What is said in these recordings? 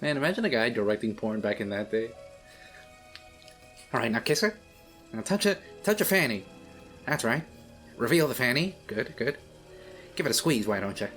Man, imagine a guy directing porn back in that day. Alright, now kiss her. Now touch it. Touch her fanny. That's right. Reveal the fanny. Good, good. Give it a squeeze, why don't you?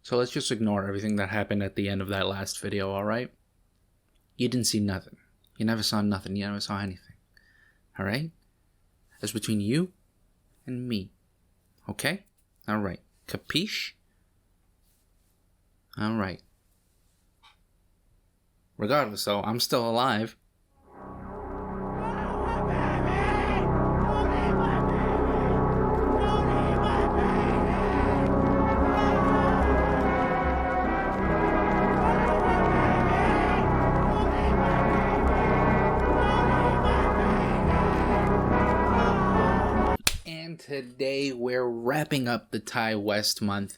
So let's just ignore everything that happened at the end of that last video, alright? You didn't see nothing. You never saw nothing. You never saw anything. Alright? That's between you and me. Okay? Alright. Capiche? Alright. Regardless, though, I'm still alive. Today we're wrapping up the Ty West month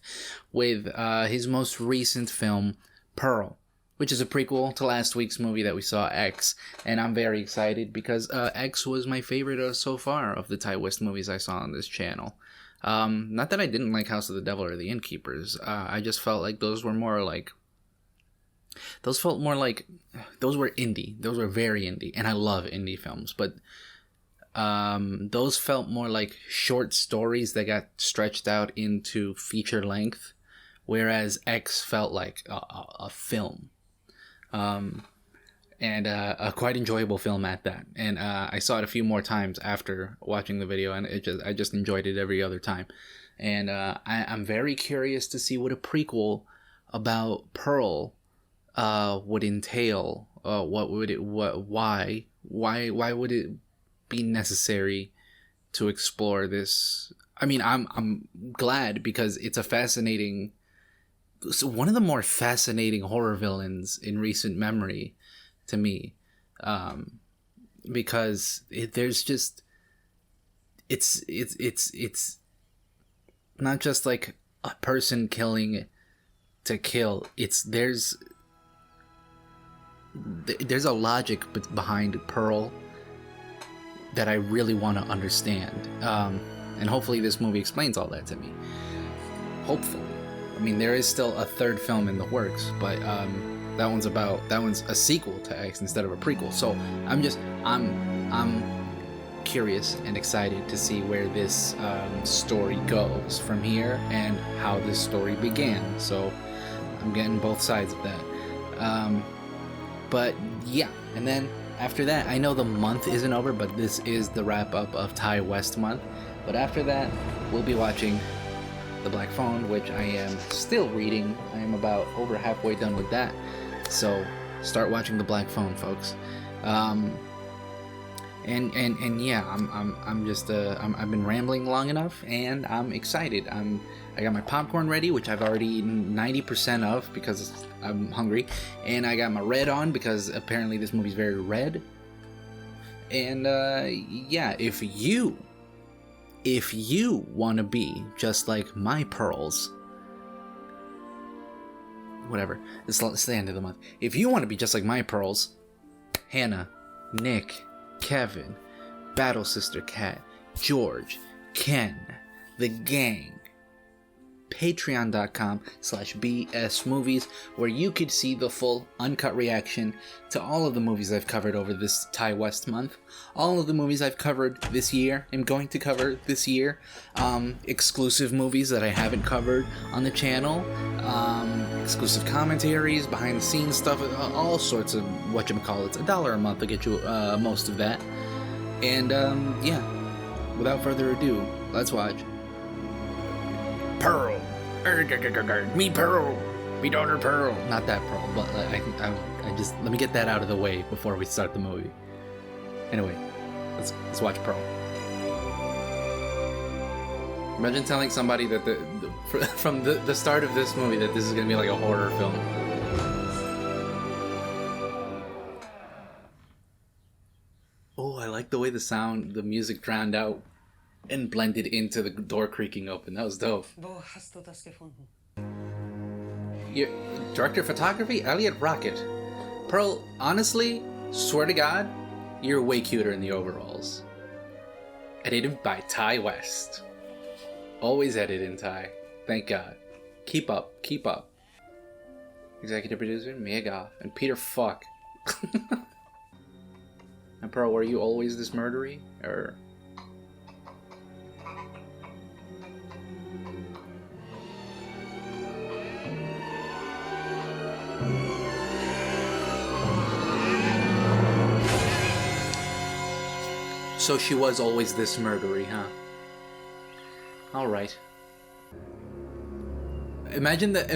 with his most recent film, Pearl, which is a prequel to last week's movie that we saw, X, and I'm very excited because X was my favorite so far of the Ty West movies I saw on this channel. Not that I didn't like House of the Devil or The Innkeepers, I just felt like those were indie. Those were very indie, and I love indie films, but those felt more like short stories that got stretched out into feature length, whereas X felt like a film, and a quite enjoyable film at that. And I saw it a few more times after watching the video, and I just enjoyed it every other time. And I'm very curious to see what a prequel about Pearl would entail. Why would it be necessary to explore this? I mean, I'm glad because it's one of the more fascinating horror villains in recent memory to me, because it's not just like a person killing to kill. There's a logic behind Pearl that I really want to understand, and hopefully this movie explains all that to me. Hopefully. I mean, there is still a third film in the works, but that one's a sequel to X instead of a prequel. So I'm curious and excited to see where this story goes from here and how this story began. So I'm getting both sides of that. But yeah, and then after that, I know the month isn't over, but this is the wrap-up of Ty West month. But after that, we'll be watching The Black Phone, which I am still reading. I am about over halfway done with that. So start watching The Black Phone, folks. And yeah, I've been rambling long enough, and I'm excited. I got my popcorn ready, which I've already eaten 90% of because I'm hungry, and I got my red on because apparently this movie's very red. And yeah, if you want to be just like my pearls, whatever, it's the end of the month. If you want to be just like my pearls, Hannah, Nick, Kevin, Battle Sister Cat, George, Ken, the gang, patreon.com/bsmovies, where you could see the full uncut reaction to all of the movies I've covered over this Ty West month, all of the movies I've covered this year, am going to cover this year, exclusive movies that I haven't covered on the channel, exclusive commentaries, behind the scenes stuff, all sorts of whatchamacallits. $1 a month to get you most of that. And yeah, without further ado, let's watch Pearl. Me Pearl. Me daughter Pearl. Not that Pearl, but I just let me get that out of the way before we start the movie. Anyway, let's watch Pearl. Imagine telling somebody that from the start of this movie that this is gonna be like a horror film. Oh, I like the way the music drowned out and blended into the door creaking open. That was dope. Your director of photography, Elliot Rocket. Pearl, honestly, swear to God, you're way cuter in the overalls. Edited by Ty West. Always edited in Thai. Thank God. Keep up. Keep up. Executive producer, Mia Goff. And Peter Fuck. And Pearl, were you always this murdery? Or... So she was always this murdery, huh? Alright. Imagine that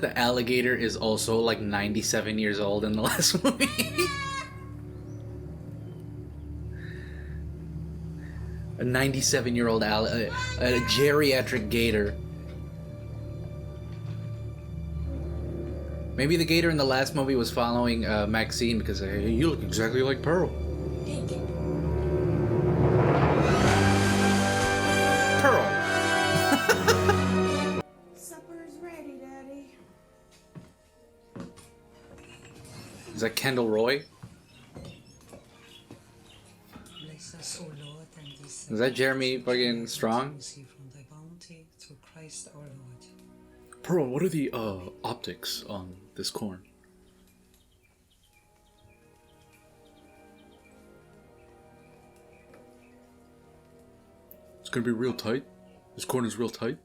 the alligator is also like 97 years old in the last movie. A 97-year-old a geriatric gator. Maybe the gator in the last movie was following Maxine because hey, you look exactly like Pearl. Pearl. Supper's ready, Daddy. Is that Kendall Roy? Is that Jeremy fucking Strong? Pearl, what are the optics on this corn? It's gonna be real tight. This corn is real tight.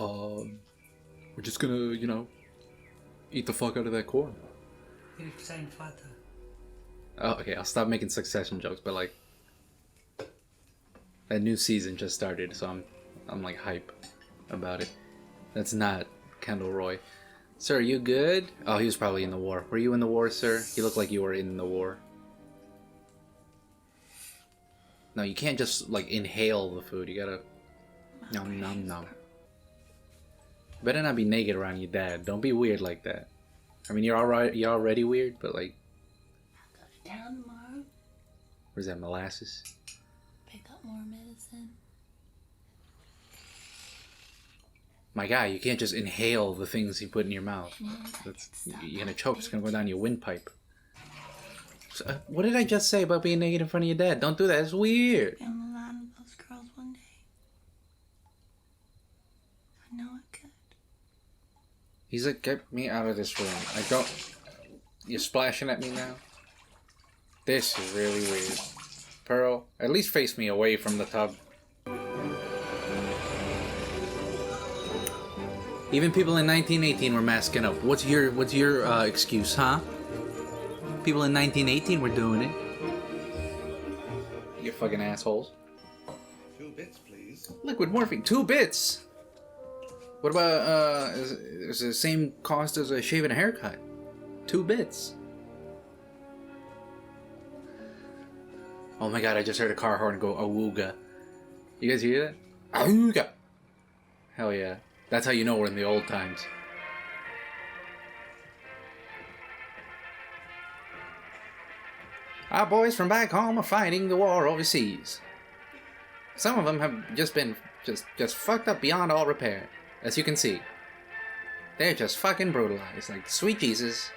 We're just gonna, you know, eat the fuck out of that corn. Oh, okay, I'll stop making Succession jokes, but like, that new season just started, so I'm like hype about it. That's not Kendall Roy. Sir, are you good? Oh, he was probably in the war. Were you in the war, sir? You look like you were in the war. No, you can't just like inhale the food. You gotta nom nom nom. Better not be naked around your dad. Don't be weird like that. I mean, you're already weird, but like. I'll go to town tomorrow. Where's that, molasses? Pick up more medicine. My guy, you can't just inhale the things you put in your mouth. You're gonna choke. It's gonna go down your windpipe. So, what did I just say about being naked in front of your dad? Don't do that. It's weird. Be on the line with those girls one day. I know it could. He's like, get me out of this room. I don't... You're splashing at me now? This is really weird. Pearl, at least face me away from the tub. Even people in 1918 were masking up. What's your excuse, huh? People in 1918 were doing it. You fucking assholes. 2 bits, please. Liquid morphine, 2 bits. What about is it the same cost as a shave and a haircut? 2 bits. Oh my god, I just heard a car horn go awooga. You guys hear that? Awooga. Hell yeah. That's how you know we're in the old times. Our boys from back home are fighting the war overseas. Some of them have just been just fucked up beyond all repair. As you can see. They're just fucking brutalized, like sweet Jesus.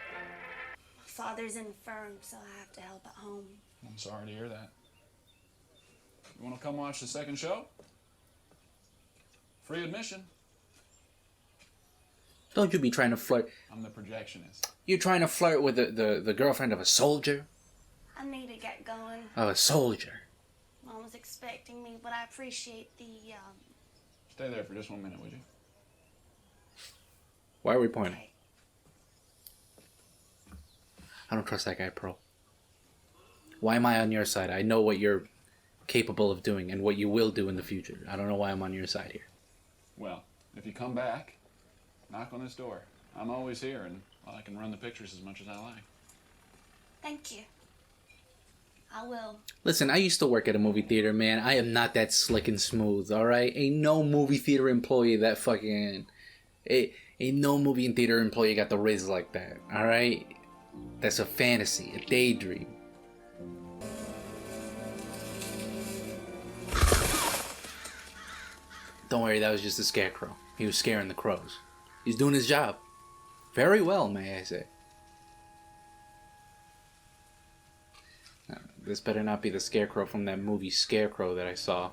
My father's infirm, so I have to help at home. I'm sorry to hear that. You want to come watch the second show? Free admission. Don't you be trying to flirt. I'm the projectionist. You're trying to flirt with the girlfriend of a soldier? I need to get going. Of a soldier. Mom was expecting me, but I appreciate the, Stay there for just 1 minute, would you? Why are we pointing? I don't trust that guy, Pearl. Why am I on your side? I know what you're capable of doing and what you will do in the future. I don't know why I'm on your side here. Well, if you come back, knock on this door. I'm always here, and well, I can run the pictures as much as I like. Thank you. I will. Listen, I used to work at a movie theater, man. I am not that slick and smooth, alright? Ain't no movie theater employee that fucking... Ain't no movie and theater employee got the riz like that, alright? That's a fantasy, a daydream. Don't worry, that was just a scarecrow. He was scaring the crows. He's doing his job. Very well, may I say. This better not be the scarecrow from that movie Scarecrow that I saw.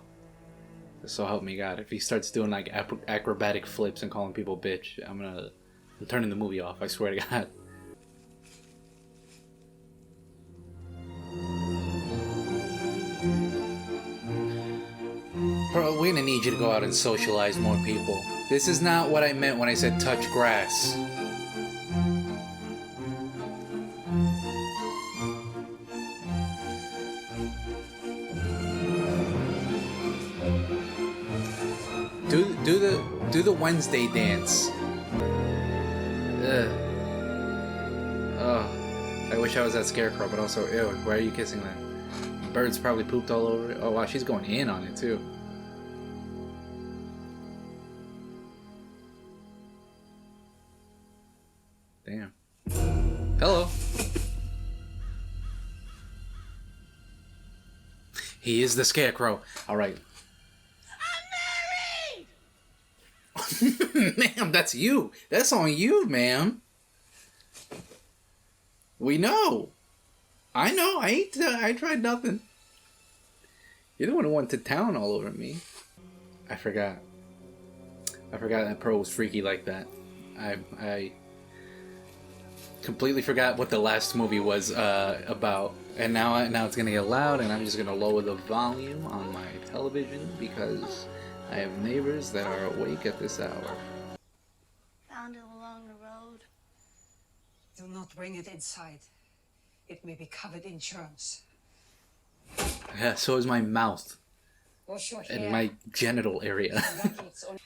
So help me God. If he starts doing like acrobatic flips and calling people bitch, I'm turning the movie off, I swear to God. Bro, we're gonna need you to go out and socialize more people. This is not what I meant when I said touch grass. Do the Wednesday dance. Ugh. Oh, I wish I was that scarecrow, but also, ew, why are you kissing that? Birds probably pooped all over it. Oh wow, she's going in on it too. Damn. Hello. He is the scarecrow. All right. Ma'am, that's you. That's on you, ma'am. We know. I know. I tried nothing. You're the one who went to town all over me. I forgot that Pearl was freaky like that. I completely forgot what the last movie was about. And now it's gonna get loud, and I'm just gonna lower the volume on my television because I have neighbors that are awake at this hour. Found it along the road. Do not bring it inside. It may be covered in germs. Yeah, so is my mouth Wash your and hair. my genital area. Rackets on-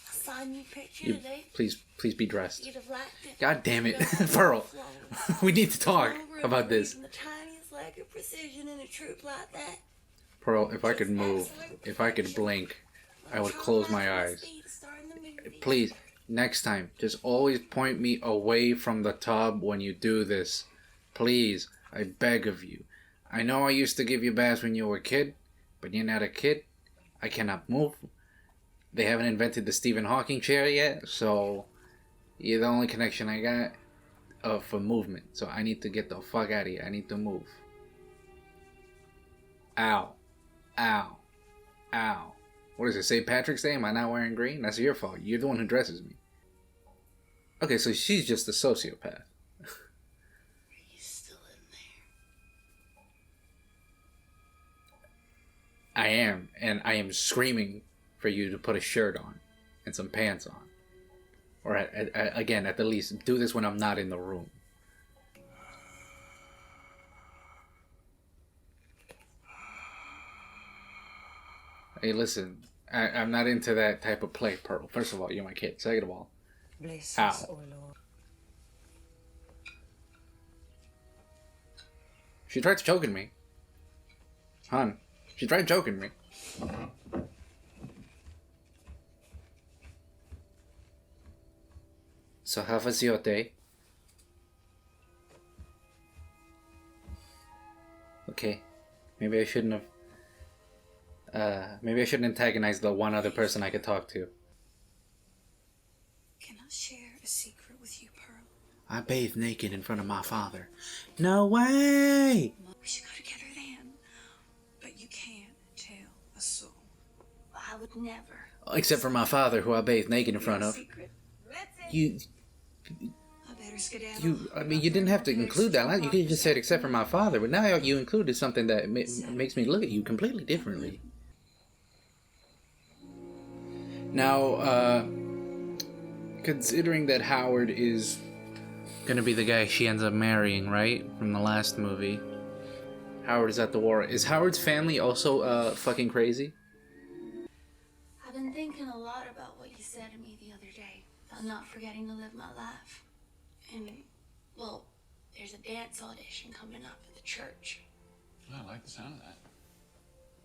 I saw a new picture You, today. please be dressed. You'd have liked it. God damn it, Pearl. We need to talk about this. The tiniest lack of precision in a troop like that. Pearl, if I could move, if I could blink, I would close my eyes. Please, next time, just always point me away from the tub when you do this. Please, I beg of you. I know I used to give you baths when you were a kid, but you're not a kid. I cannot move. They haven't invented the Stephen Hawking chair yet, so you're the only connection I got for movement. So I need to get the fuck out of here. I need to move. Ow. Ow. Ow. What is it, St. Patrick's Day? Am I not wearing green? That's your fault. You're the one who dresses me. Okay, so she's just a sociopath. He's still in there. I am, and I am screaming for you to put a shirt on and some pants on. Or, again, at the least, do this when I'm not in the room. Hey, listen, I'm not into that type of play, Pearl. First of all, you're my kid. Second of all, Bless Ow. us, O Lord. she tried choking me. Hon, she tried choking me. So how was your day? Okay, maybe I shouldn't have. Maybe I shouldn't antagonize the one other person I could talk to. Can I share a secret with you, Pearl? I bathed naked in front of my father. No way! We should go together then. But you can't tell a soul. I would never. Except for my father, who I bathed naked in front of. Secret. You, I better skedaddle. I mean, you didn't have to include that. You could have just said except for my father, but now you included something that makes me look at you completely differently. Now, considering that Howard is gonna be the guy she ends up marrying, right? From the last movie. Howard is at the war. Is Howard's family also, fucking crazy? I've been thinking a lot about what you said to me the other day. I'm not forgetting to live my life. And, well, there's a dance audition coming up at the church. I like the sound of that.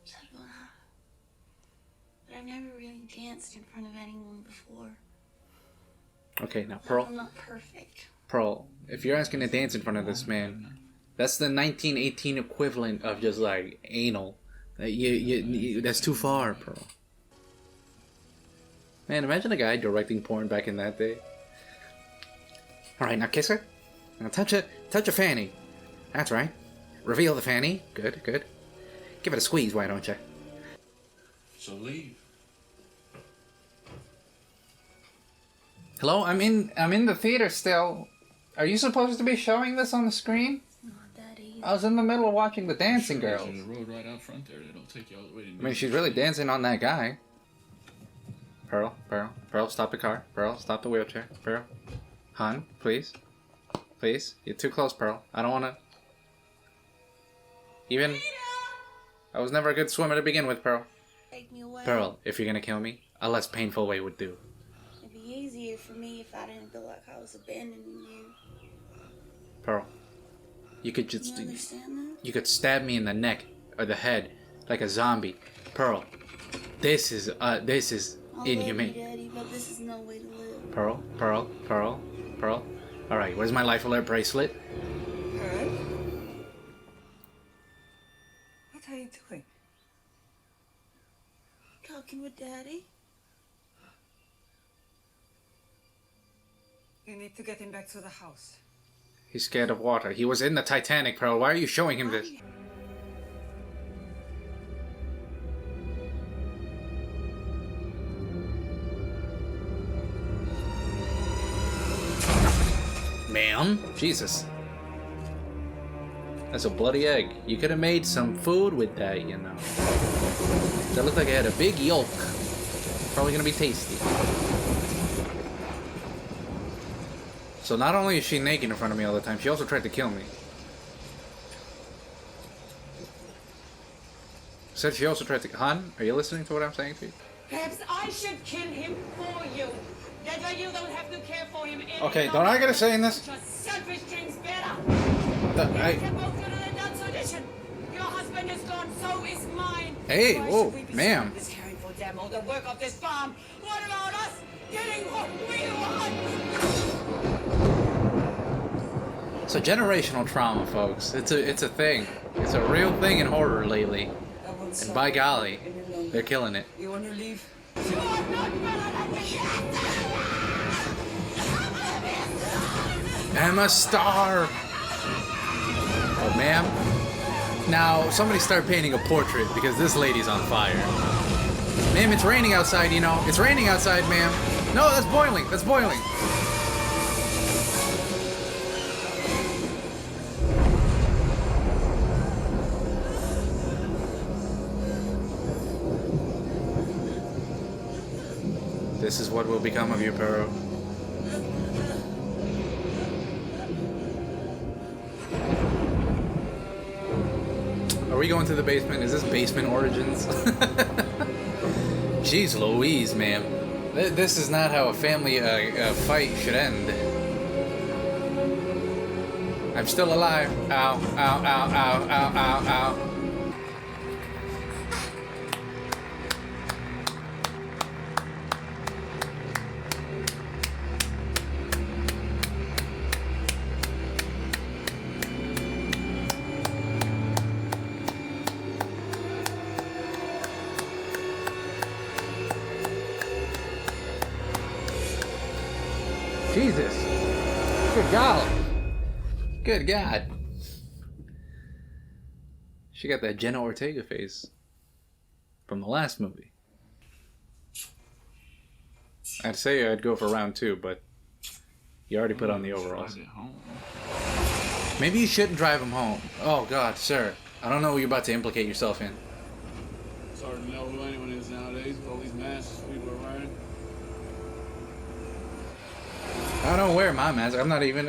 So do I. But I've never really danced in front of anyone before. Okay, now, Pearl. I'm not perfect. Pearl, if you're asking to dance in front of this man, that's the 1918 equivalent of just, like, anal. That's too far, Pearl. Man, imagine a guy directing porn back in that day. Alright, now kiss her. Now touch it. Touch a fanny. That's right. Reveal the fanny. Good, good. Give it a squeeze, why don't you? So leave. Hello, I'm in the theater still. Are you supposed to be showing this on the screen? Not that easy. I was in the middle of watching the dancing Sure, girls. there's a road right out front there that'll take you all the way to I mean, she's really dancing on that guy. Pearl, Pearl, Pearl, stop the car. Pearl, stop the wheelchair. Pearl. Hon, please. Please. You're too close, Pearl. I don't want to... Even... I was never a good swimmer to begin with, Pearl. Take me away. Pearl, if you're gonna kill me, a less painful way would do. It'd be easier for me if I didn't feel like I was abandoning you. Pearl, you could You just... understand that? You could stab me in the neck or the head like a zombie. Pearl, this is I'll inhumane. love you, Daddy, but this is no way to live. Pearl, Pearl, Pearl, Pearl. Alright, where's my life alert bracelet? Pearl? What are you doing? Talking with Daddy? You need to get him back to the house. He's scared of water. He was in the Titanic, Pearl. Why are you showing him this? Ma'am? Jesus. That's a bloody egg. You could have made some food with that, you know. That looked like it had a big yolk. Probably gonna be tasty. So not only is she naked in front of me all the time, she also tried to kill me. Said she also tried to... Han, are you listening to what I'm saying to you? Perhaps I should kill him for you. That way you don't have to care for him anymore. Okay, don't I gotta say in this? Just selfish things better. I... We can both go to the Dutch audition. Your husband is gone, so is mine. Hey, Why whoa, should we be ma'am. this caring for them or the work of this farm? What about us getting what we want? It's a generational trauma, folks. It's a thing. It's a real thing in horror lately. And by golly, they're killing it. You want to leave? You are not better than me. Emma Starr! Oh, ma'am. Now, somebody start painting a portrait because this lady's on fire. Ma'am, it's raining outside, you know. It's raining outside, ma'am. No, that's boiling. That's boiling. This is what will become of you, Pearl. Are we going to the basement? Is this basement origins? Jeez Louise, ma'am. This is not how a family fight should end. I'm still alive. Ow, ow, ow, ow, ow, ow, ow. Jesus. Good God. Good God. She got that Jenna Ortega face from the last movie. I'd say I'd go for round 2, but you already put on the overalls. Drive you home. Maybe you shouldn't drive him home. Oh God, sir. I don't know what you're about to implicate yourself in. It's hard to know who anyone is nowadays with all these masks people are wearing. I don't wear my mask. I'm not even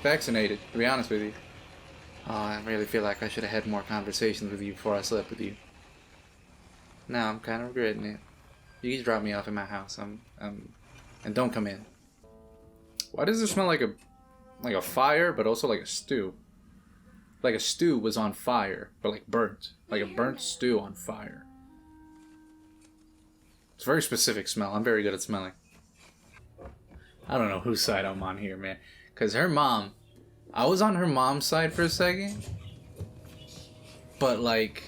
vaccinated, to be honest with you. Oh, I really feel like I should have had more conversations with you before I slept with you. Now I'm kind of regretting it. You can drop me off at my house. And don't come in. Why does it smell like a fire, but also like a stew? Like a stew was on fire, but like burnt. Like a burnt stew on fire. It's a very specific smell. I'm very good at smelling. I don't know whose side I'm on here, man. Because her mom... I was on her mom's side for a second. But, like...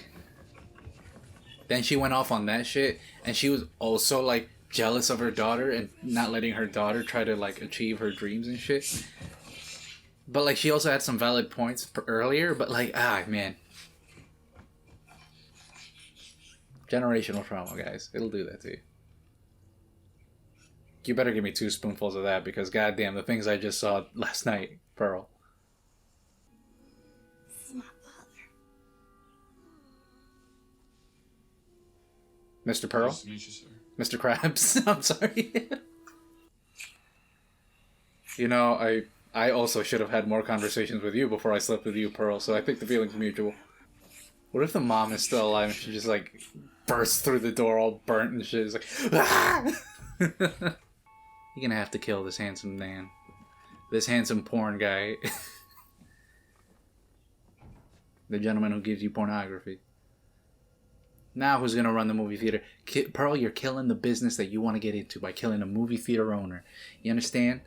Then she went off on that shit. And she was also, like, jealous of her daughter and not letting her daughter try to like achieve her dreams and shit. But like she also had some valid points earlier, but like man. Generational trauma, guys. It'll do that to you. You better give me 2 spoonfuls of that because goddamn the things I just saw last night, Pearl. This is my father. Mr. Pearl? Nice to meet you, sir. Mr. Krabs? I'm sorry. You know, I also should have had more conversations with you before I slept with you, Pearl, so I think the feeling's mutual. What if the mom is still alive and she just, like, bursts through the door all burnt and shit? It's like, ah! You're gonna have to kill this handsome man. This handsome porn guy. The gentleman who gives you pornography. Now who's gonna run the movie theater? Pearl, you're killing the business that you want to get into by killing a movie theater owner. You understand?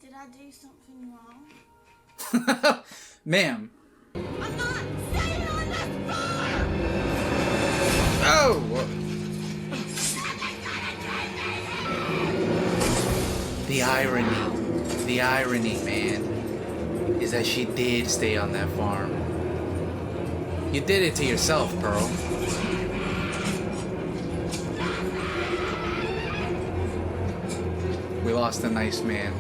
Did I do something wrong? Ma'am. I'm not staying on this bar! Oh! The irony, man, is that she did stay on that farm. You did it to yourself, Pearl. We lost a nice man.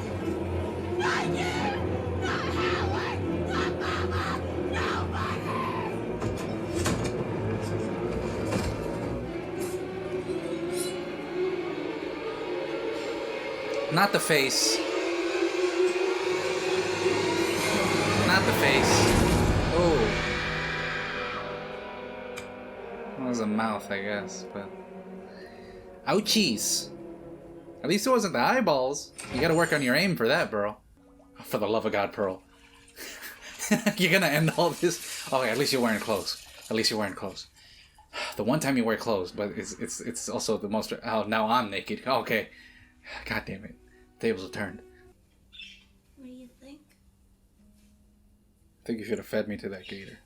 Not the face. Not the face. Oh. That was a mouth, I guess, but... Ouchies. At least it wasn't the eyeballs. You gotta work on your aim for that, Pearl. For the love of God, Pearl. You're gonna end all this... Oh, at least you're wearing clothes. At least you're wearing clothes. The one time you wear clothes, but it's also the most... Oh, now I'm naked. Okay. God damn it. Tables are turned. What do you think? I think you should have fed me to that gator.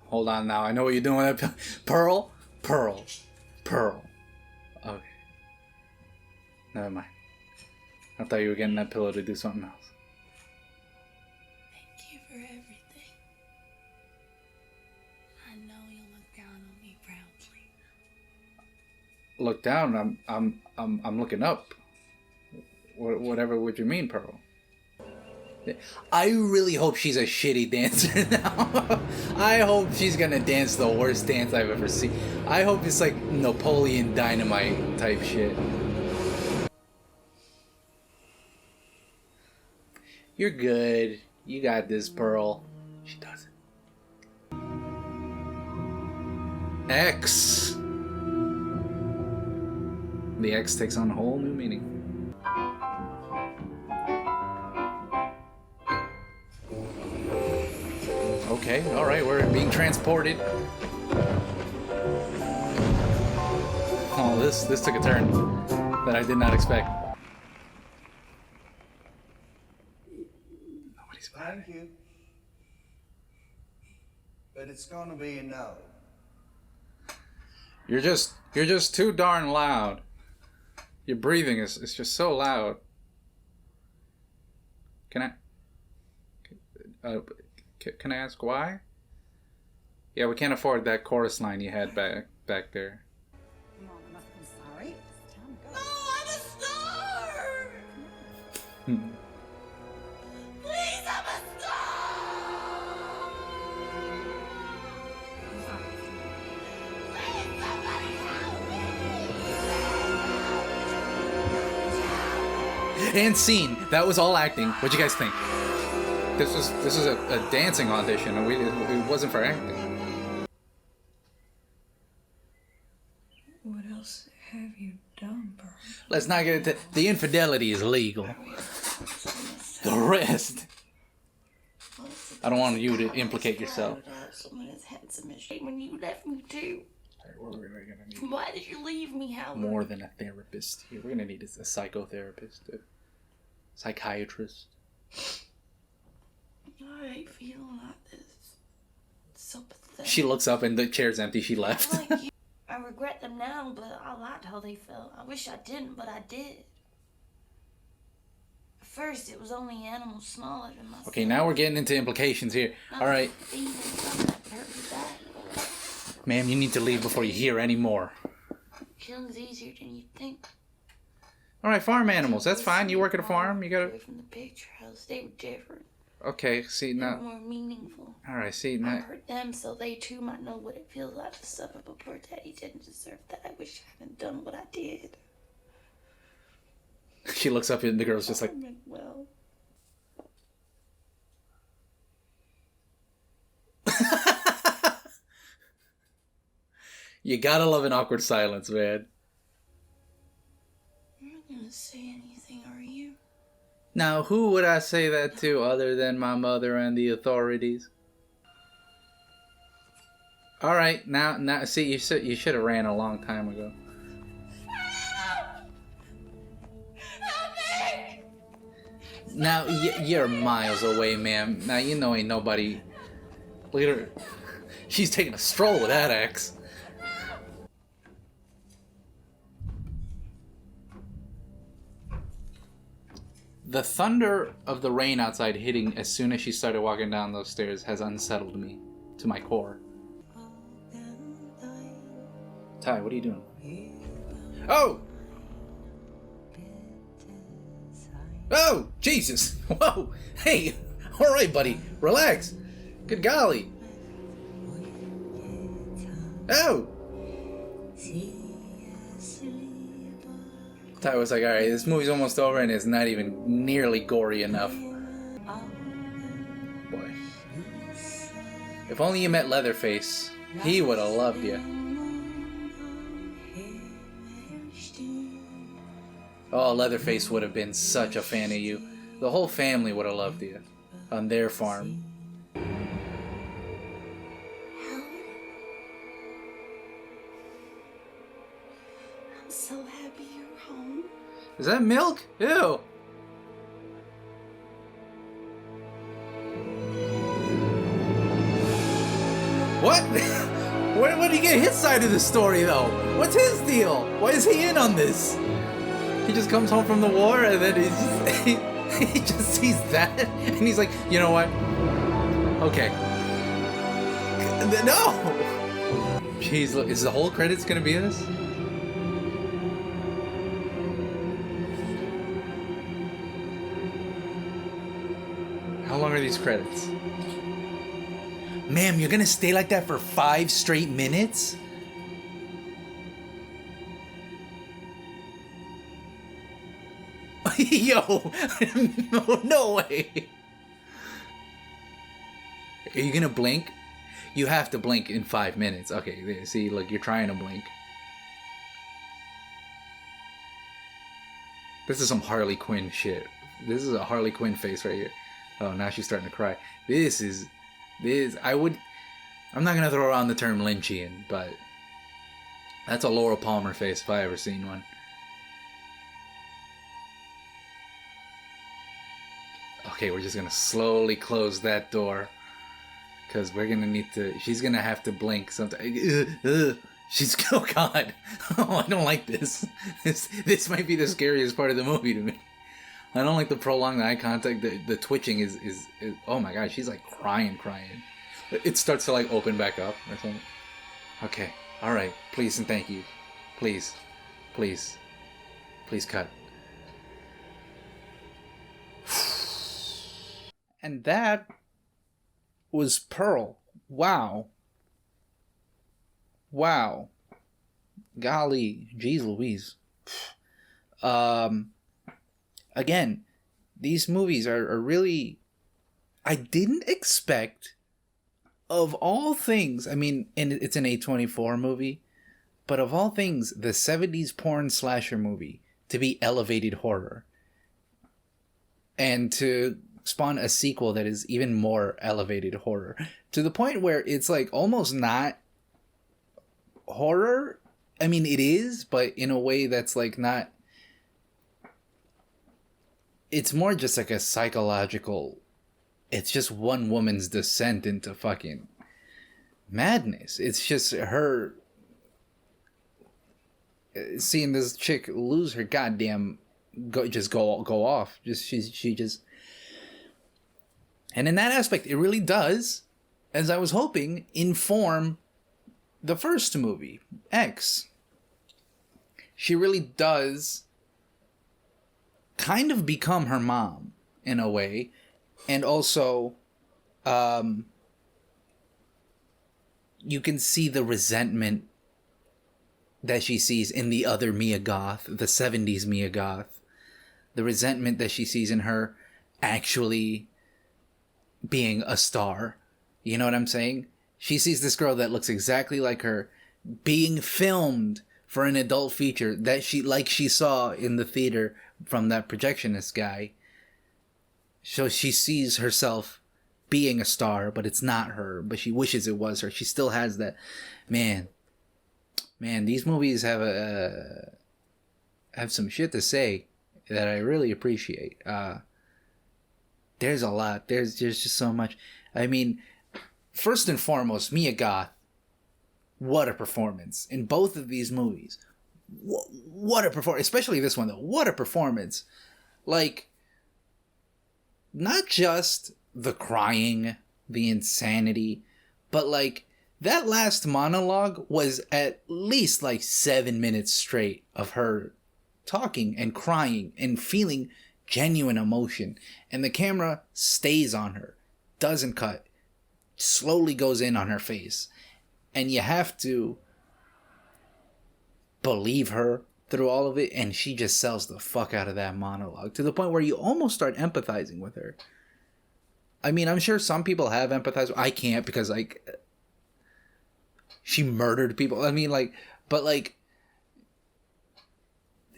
Hold on now. I know what you're doing with that. Pearl? Pearl. Pearl. Okay. Never mind. I thought you were getting that pillow to do something else. Thank you for everything. I know you'll look down on me proudly. Look down. I'm looking up. Whatever would you mean, Pearl? I really hope she's a shitty dancer now. I hope she's gonna dance the worst dance I've ever seen. I hope it's like Napoleon Dynamite type shit. You're good. You got this, Pearl. She doesn't. X. The X takes on a whole new meaning. Okay, alright, we're being transported. Oh, this took a turn that I did not expect. Nobody's back. Thank you. But it's gonna be a no. You're just too darn loud. Your breathing is just so loud. Can I ask why? Yeah, we can't afford that chorus line you had back there. Mom, I must be sorry. It's time to go. Oh, I'm a star! Please, I'm a star! Please, somebody help me! And scene. That was all acting. What'd you guys think? This was a dancing audition, and it wasn't for acting. What else have you done, Pearl? Let's not get into the infidelity is legal. The rest. I don't want you to implicate yourself. Someone as handsome as you when you left me too. We're really gonna need Why did you leave me, Howard? more than a therapist here. We're gonna need a psychotherapist, a psychiatrist. I hate feeling like this. It's so pathetic. them. She looks up and the chair's empty. She left. Like you. I regret them now, but I liked how they felt. I wish I didn't, but I did. At first, it was only animals smaller than myself. Okay, now we're getting into implications here. All right. Ma'am, you need to leave before you hear any more. Killing's easier than you think. All right, farm animals. That's fine. You work at a farm. You gotta... Away from the picture house, they were different. Okay, see, They were now... more meaningful. All right, see, I now... hurt them so they too might know what it feels like to suffer, but poor Daddy didn't deserve that. I wish I hadn't done what I did. She looks up and the girl's just like... I meant well. You gotta love an awkward silence, man. You're not gonna say anything, are you? Now, who would I say that to other than my mother and the authorities? All right, now, see, you should have ran a long time ago. Now, you're miles away, ma'am. Now, you know ain't nobody... Look at her. She's taking a stroll with that axe. The thunder of the rain outside hitting as soon as she started walking down those stairs has unsettled me to my core. Ty, what are you doing? Oh! Oh! Jesus! Whoa! Hey! Alright, buddy. Relax. Good golly. Oh! Ty was like, alright, this movie's almost over and it's not even nearly gory enough. Boy. If only you met Leatherface. He would have loved you. Oh, Leatherface would have been such a fan of you. The whole family would have loved you. On their farm. I'm so happy you're home. Is that milk? Ew. What? Where did he get his side of the story, though? What's his deal? Why is he in on this? He just comes home from the war and then he just sees that and he's like, you know what? Okay. No! Jeez, look, is the whole credits gonna be this? How long are these credits? Ma'am, you're gonna stay like that for 5 straight minutes? Yo! No way! Are you gonna blink? You have to blink in 5 minutes. Okay, there, see, look, you're trying to blink. This is some Harley Quinn shit. This is a Harley Quinn face right here. Oh, now she's starting to cry. I'm not gonna throw around the term Lynchian, but that's a Laura Palmer face if I ever seen one. Okay, we're just gonna slowly close that door. Because we're gonna need to... She's gonna have to blink sometime. She's... Oh, God. Oh, I don't like this. This might be the scariest part of the movie to me. I don't like the prolonged eye contact. The twitching is... Oh, my God. She's, like, crying. It starts to, like, open back up or something. Okay. All right. Please and thank you. Please. Please. Please cut. And that was Pearl. Wow. Golly, geez Louise. Again, these movies are really... I didn't expect, of all things, I mean, and it's an A24 movie, but of all things, the 70s porn slasher movie to be elevated horror. And to spawn a sequel that is even more elevated horror to the point where it's like almost not horror. I mean, it is, but in a way that's like not. It's more just like a psychological. It's just one woman's descent into fucking madness. It's just her seeing this chick lose her goddamn go off. She just, and in that aspect, it really does, as I was hoping, inform the first movie, X. She really does kind of become her mom in a way, and also you can see the resentment that she sees in the other Mia Goth, the 70s Mia Goth. The resentment that she sees in her actually being a star. You know what I'm saying? She sees this girl that looks exactly like her being filmed for an adult feature that she saw in the theater from that projectionist guy. So she sees herself being a star, but it's not her, but she wishes it was her. She still has that. Man, these movies have some shit to say that I really appreciate. There's a lot. There's just so much. I mean, first and foremost, Mia Goth. What a performance in both of these movies. What a performance, especially this one though. What a performance. Like, not just the crying, the insanity, but like that last monologue was at least like 7 minutes straight of her talking and crying and feeling genuine emotion. And the camera stays on her, doesn't cut, slowly goes in on her face. And you have to believe her through all of it. And she just sells the fuck out of that monologue to the point where you almost start empathizing with her. I mean, I'm sure some people have empathized. I can't because, like, she murdered people. I mean, like, but, like,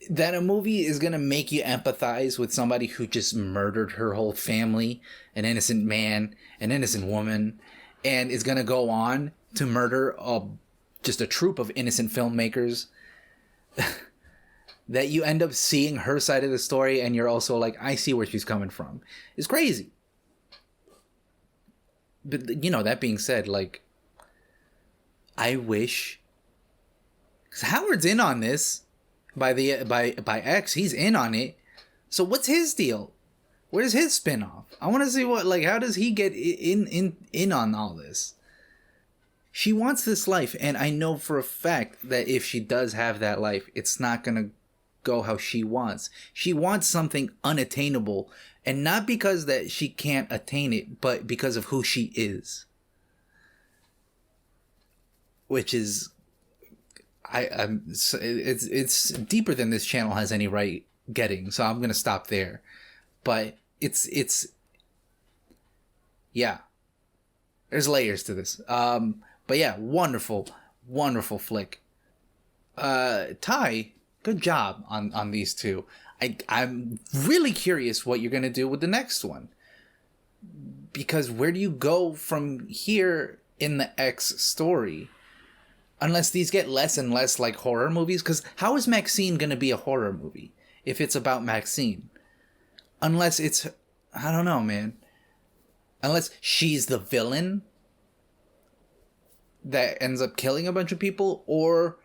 that a movie is going to make you empathize with somebody who just murdered her whole family, an innocent man, an innocent woman, and is going to go on to murder just a troupe of innocent filmmakers, that you end up seeing her side of the story and you're also like, I see where she's coming from. It's crazy. But, you know, that being said, like, I wish, because Howard's in on this by X, he's in on it. So what's his deal? Where's his spinoff? I want to see how does he get in on all this? She wants this life, and I know for a fact that if she does have that life, it's not going to go how she wants. She wants something unattainable, and not because that she can't attain it, but because of who she is. Which is, it's deeper than this channel has any right getting, so I'm going to stop there. But it's yeah. There's layers to this. But yeah, wonderful flick. Ty, good job on these two. I'm really curious what you're gonna do with the next one. Because where do you go from here in the X story? Unless these get less and less like horror movies. Because how is Maxine gonna be a horror movie if it's about Maxine? Unless it's, I don't know, man. Unless she's the villain that ends up killing a bunch of people, or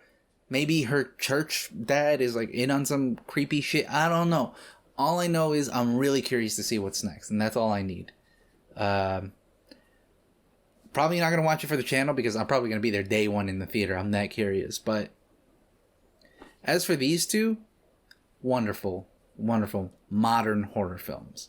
maybe her church dad is like in on some creepy shit. I don't know. All I know is I'm really curious to see what's next, and that's all I need. Probably not going to watch it for the channel because I'm probably going to be there day one in the theater. I'm that curious. But as for these two, wonderful modern horror films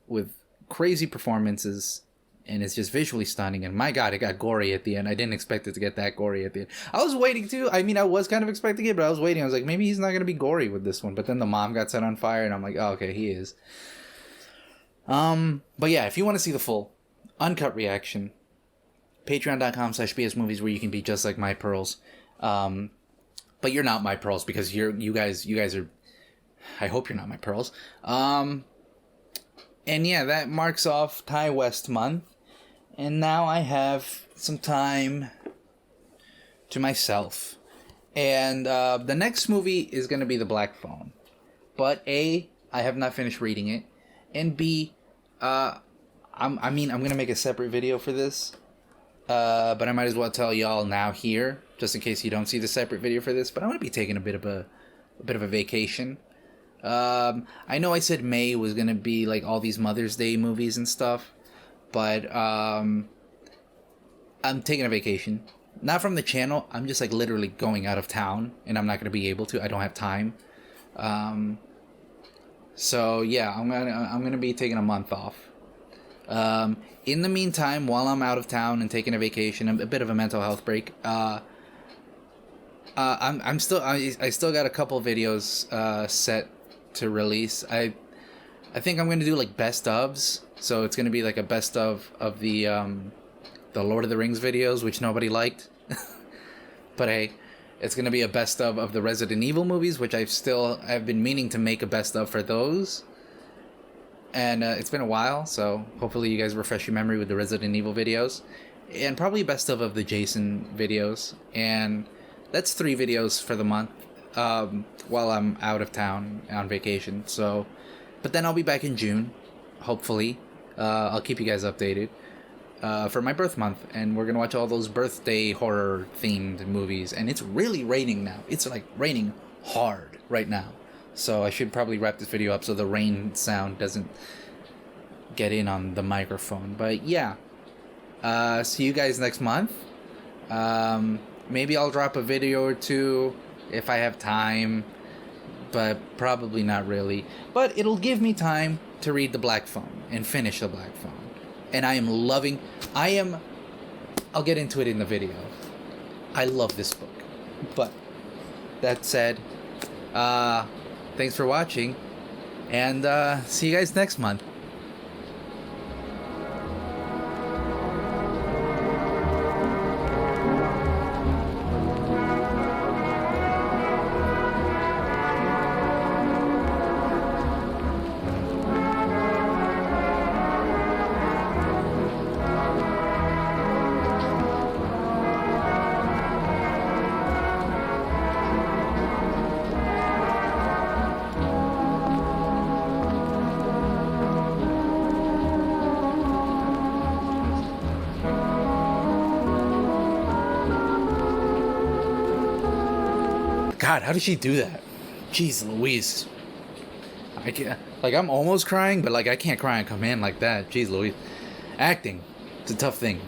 with crazy performances, and it's just visually stunning. And my God, it got gory at the end. I didn't expect it to get that gory at the end. I was waiting too. I mean, I was kind of expecting it, but I was waiting. I was like, maybe he's not going to be gory with this one. But then the mom got set on fire, and I'm like, oh, okay, he is. But yeah, if you want to see the full uncut reaction, patreon.com/bsmovies, where you can be just like my pearls. But you're not my pearls because you guys are, I hope you're not my pearls. And yeah, that marks off Ty West month. And now I have some time to myself. And the next movie is going to be The Black Phone. But A, I have not finished reading it. And B, I'm going to make a separate video for this. But I might as well tell y'all now here, just in case you don't see the separate video for this. But I'm gonna be taking a bit of a vacation. I know I said May was gonna be like all these Mother's Day movies and stuff, but I'm taking a vacation. Not from the channel. I'm just like literally going out of town, and I'm not gonna be able to. I don't have time. So yeah, I'm gonna be taking a month off. In the meantime, while I'm out of town and taking a vacation, a bit of a mental health break. I still got a couple videos set to release. I think I'm gonna do like best ofs. So it's gonna be like a best of the Lord of the Rings videos, which nobody liked. But hey, it's gonna be a best of the Resident Evil movies, which I've been meaning to make a best of for those. And it's been a while, so hopefully you guys refresh your memory with the Resident Evil videos. And probably best of the Jason videos. And that's 3 videos for the month while I'm out of town on vacation. So, but then I'll be back in June, hopefully. I'll keep you guys updated for my birth month. And we're going to watch all those birthday horror-themed movies. And it's really raining now. It's like raining hard right now. So I should probably wrap this video up so the rain sound doesn't get in on the microphone. But yeah, see you guys next month. Maybe I'll drop a video or 2 if I have time, but probably not really. But it'll give me time to read The Black Phone and finish The Black Phone. And I'll get into it in the video. I love this book. But that said, thanks for watching, and see you guys next month. God, how did she do that? Jeez Louise. I can't, like, I'm almost crying, but like I can't cry and come in like that. Jeez Louise. Acting, it's a tough thing.